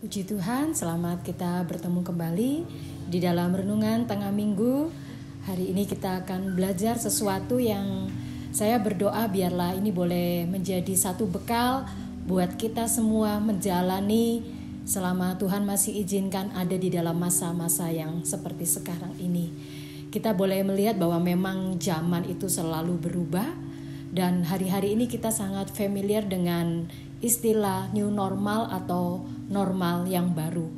Puji Tuhan, selamat kita bertemu kembali di dalam renungan tengah minggu. Hari ini kita akan belajar sesuatu yang saya berdoa biarlah ini boleh menjadi satu bekal buat kita semua menjalani selama Tuhan masih izinkan ada di dalam masa-masa yang seperti sekarang ini. Kita boleh melihat bahwa memang zaman itu selalu berubah dan hari-hari ini kita sangat familiar dengan istilah new normal atau normal yang baru.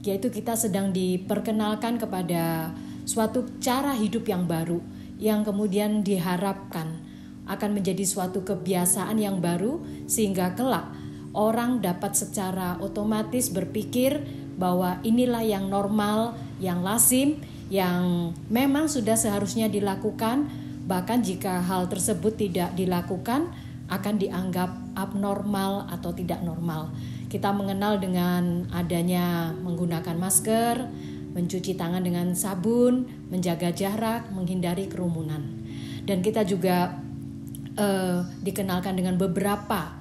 Yaitu kita sedang diperkenalkan kepada suatu cara hidup yang baru yang kemudian diharapkan akan menjadi suatu kebiasaan yang baru sehingga kelak orang dapat secara otomatis berpikir bahwa inilah yang normal, yang lazim, yang memang sudah seharusnya dilakukan, bahkan jika hal tersebut tidak dilakukan akan dianggap abnormal atau tidak normal. Kita mengenal dengan adanya menggunakan masker, mencuci tangan dengan sabun, menjaga jarak, menghindari kerumunan. Dan kita juga dikenalkan dengan beberapa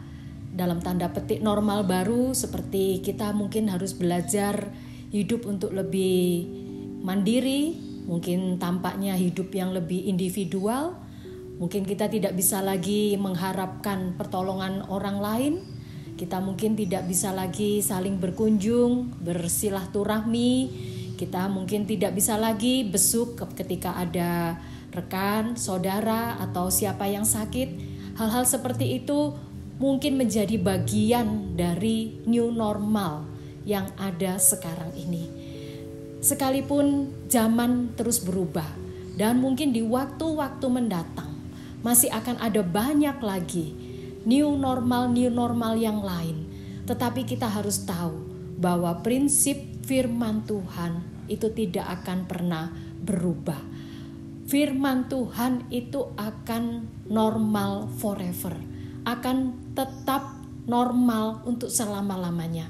dalam tanda petik normal baru, seperti kita mungkin harus belajar hidup untuk lebih mandiri, mungkin tampaknya hidup yang lebih individual. Mungkin kita tidak bisa lagi mengharapkan pertolongan orang lain. Kita mungkin tidak bisa lagi saling berkunjung, bersilaturahmi. Kita mungkin tidak bisa lagi besuk ketika ada rekan, saudara, atau siapa yang sakit. Hal-hal seperti itu mungkin menjadi bagian dari new normal yang ada sekarang ini. Sekalipun zaman terus berubah dan mungkin di waktu-waktu mendatang masih akan ada banyak lagi new normal yang lain. Tetapi kita harus tahu bahwa prinsip firman Tuhan itu tidak akan pernah berubah. Firman Tuhan itu akan normal forever, akan tetap normal untuk selama-lamanya.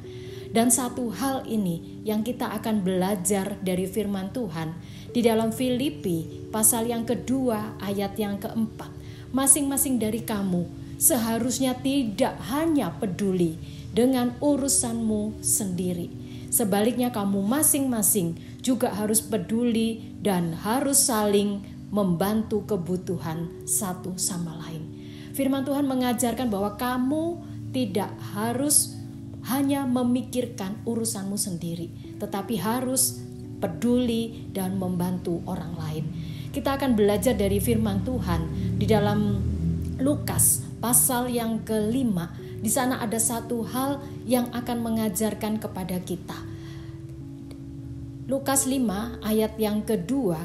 Dan satu hal ini yang kita akan belajar dari firman Tuhan di dalam Filipi pasal yang kedua ayat yang keempat. Masing-masing dari kamu seharusnya tidak hanya peduli dengan urusanmu sendiri. Sebaliknya kamu masing-masing juga harus peduli dan harus saling membantu kebutuhan satu sama lain. Firman Tuhan mengajarkan bahwa kamu tidak harus hanya memikirkan urusanmu sendiri, tetapi harus peduli dan membantu orang lain. Kita akan belajar dari firman Tuhan di dalam Lukas pasal yang kelima. Di sana ada satu hal yang akan mengajarkan kepada kita. Lukas 5 ayat yang kedua,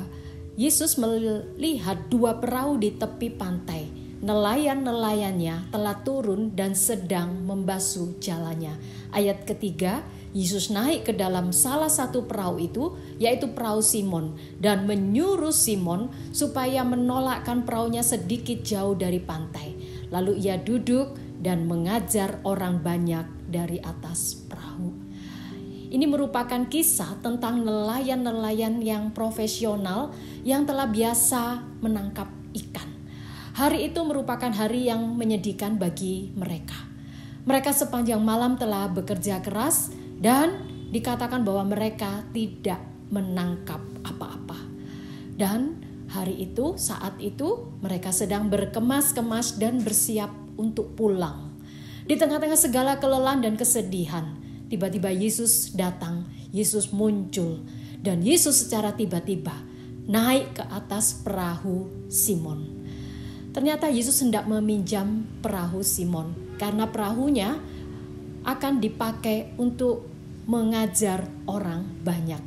Yesus melihat dua perahu di tepi pantai. Nelayan-nelayannya telah turun dan sedang membasuh jalannya. Ayat ketiga, Yesus naik ke dalam salah satu perahu itu, yaitu perahu Simon, dan menyuruh Simon supaya menolakkan perahunya sedikit jauh dari pantai. Lalu ia duduk dan mengajar orang banyak dari atas perahu. Ini merupakan kisah tentang nelayan-nelayan yang profesional yang telah biasa menangkap ikan. Hari itu merupakan hari yang menyedihkan bagi mereka. Mereka sepanjang malam telah bekerja keras dan dikatakan bahwa mereka tidak menangkap apa-apa. Dan saat itu mereka sedang berkemas-kemas dan bersiap untuk pulang. Di tengah-tengah segala kelelahan dan kesedihan, tiba-tiba Yesus datang, Yesus muncul, dan Yesus secara tiba-tiba naik ke atas perahu Simon. Ternyata Yesus hendak meminjam perahu Simon karena perahunya akan dipakai untuk mengajar orang banyak.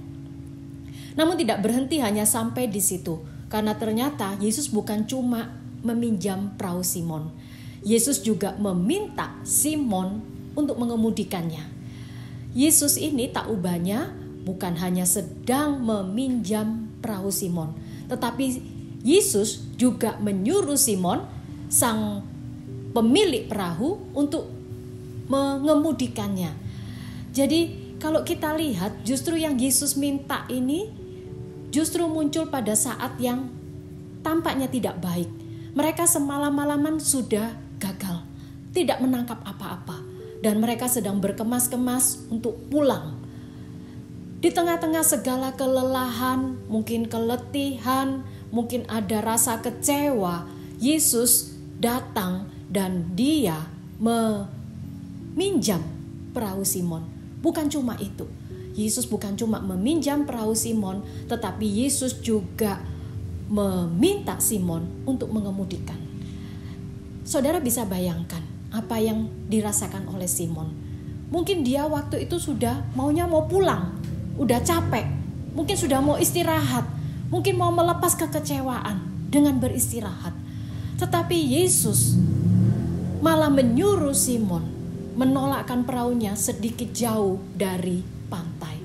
Namun tidak berhenti hanya sampai di situ, karena ternyata Yesus bukan cuma meminjam perahu Simon. Yesus juga meminta Simon untuk mengemudikannya. Yesus ini tak ubahnya bukan hanya sedang meminjam perahu Simon, tetapi Yesus juga menyuruh Simon, sang pemilik perahu, untuk mengemudikannya. Jadi kalau kita lihat justru yang Yesus minta ini justru muncul pada saat yang tampaknya tidak baik. Mereka semalam-malaman sudah gagal, tidak menangkap apa-apa. dan mereka sedang berkemas-kemas untuk pulang. Di tengah-tengah segala kelelahan, mungkin keletihan, mungkin ada rasa kecewa, Yesus datang dan dia meminjam perahu Simon. Bukan cuma itu, Yesus bukan cuma meminjam perahu Simon, tetapi Yesus juga meminta Simon untuk mengemudikan. Saudara bisa bayangkan apa yang dirasakan oleh Simon. Mungkin dia waktu itu sudah mau pulang, udah capek, mungkin sudah mau istirahat, mungkin mau melepas kekecewaan dengan beristirahat. Tetapi Yesus malah menyuruh Simon menolakkan perahunya sedikit jauh dari pantai.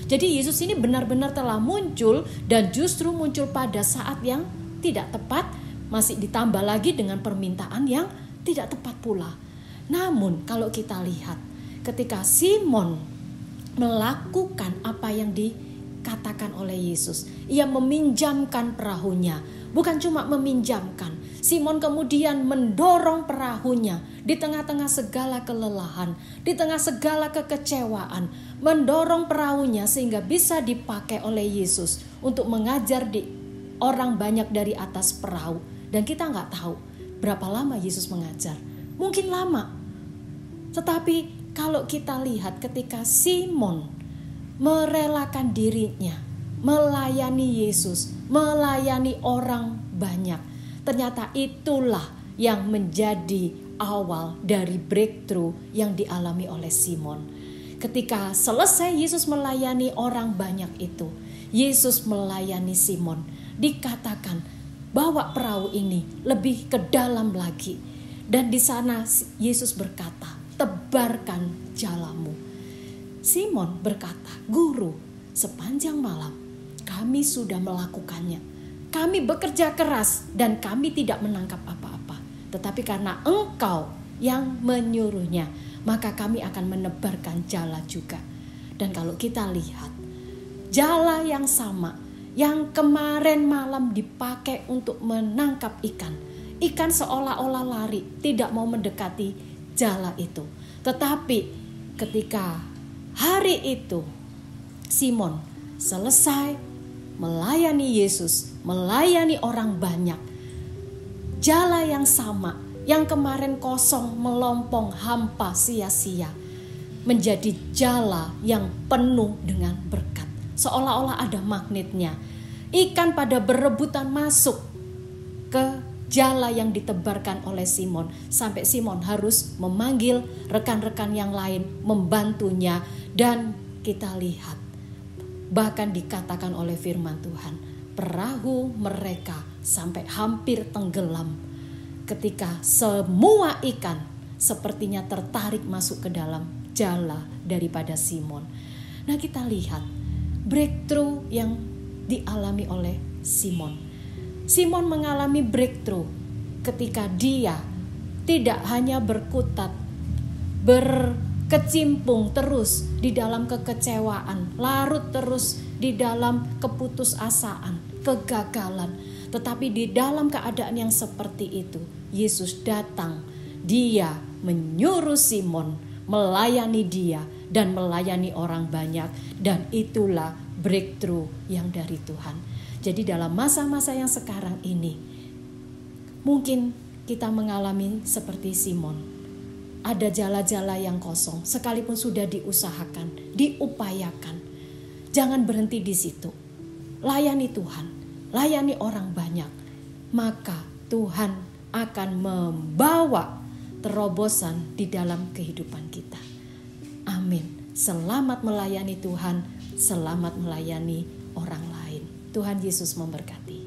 Jadi Yesus ini benar-benar telah muncul, dan justru muncul pada saat yang tidak tepat, masih ditambah lagi dengan permintaan yang tidak tepat pula. Namun kalau kita lihat, ketika Simon melakukan apa yang dikatakan oleh Yesus, ia meminjamkan perahunya. Bukan cuma meminjamkan, Simon kemudian mendorong perahunya di tengah-tengah segala kelelahan, di tengah segala kekecewaan, mendorong perahunya sehingga bisa dipakai oleh Yesus untuk mengajar di orang banyak dari atas perahu. Dan kita nggak tahu berapa lama Yesus mengajar, mungkin lama. Tetapi kalau kita lihat ketika Simon merelakan dirinya melayani Yesus, melayani orang banyak, ternyata itulah yang menjadi awal dari breakthrough yang dialami oleh Simon. Ketika selesai Yesus melayani orang banyak itu, Yesus melayani Simon. Dikatakan bawa perahu ini lebih ke dalam lagi, dan di sana Yesus berkata, tebarkan jalamu. Simon berkata, Guru, sepanjang malam kami sudah melakukannya. Kami bekerja keras dan kami tidak menangkap apa-apa. Tetapi karena Engkau yang menyuruhnya, maka kami akan menebarkan jala juga. Dan kalau kita lihat, jala yang sama yang kemarin malam dipakai untuk menangkap ikan. Ikan seolah-olah lari, tidak mau mendekati jala itu. Tetapi ketika hari itu Simon selesai melayani Yesus, melayani orang banyak, jala yang sama yang kemarin kosong, melompong, hampa, sia-sia, menjadi jala yang penuh dengan berkat. Seolah-olah ada magnetnya. Ikan pada berebutan masuk ke jala yang ditebarkan oleh Simon, sampai Simon harus memanggil rekan-rekan yang lain membantunya. Dan kita lihat, bahkan dikatakan oleh firman Tuhan, perahu mereka sampai hampir tenggelam ketika semua ikan sepertinya tertarik masuk ke dalam jala daripada Simon. Nah, kita lihat breakthrough yang dialami oleh Simon. Simon mengalami breakthrough ketika dia tidak hanya berkutat, berkecimpung terus di dalam kekecewaan, larut terus di dalam keputusasaan, kegagalan. Tetapi di dalam keadaan yang seperti itu, Yesus datang. Dia menyuruh Simon melayani dia dan melayani orang banyak. Dan itulah breakthrough yang dari Tuhan. Jadi dalam masa-masa yang sekarang ini, mungkin kita mengalami seperti Simon. Ada jala-jala yang kosong, sekalipun sudah diusahakan, diupayakan. Jangan berhenti di situ. Layani Tuhan, layani orang banyak. Maka Tuhan akan membawa terobosan di dalam kehidupan kita. Amin. Selamat melayani Tuhan, selamat melayani orang lain. Tuhan Yesus memberkati.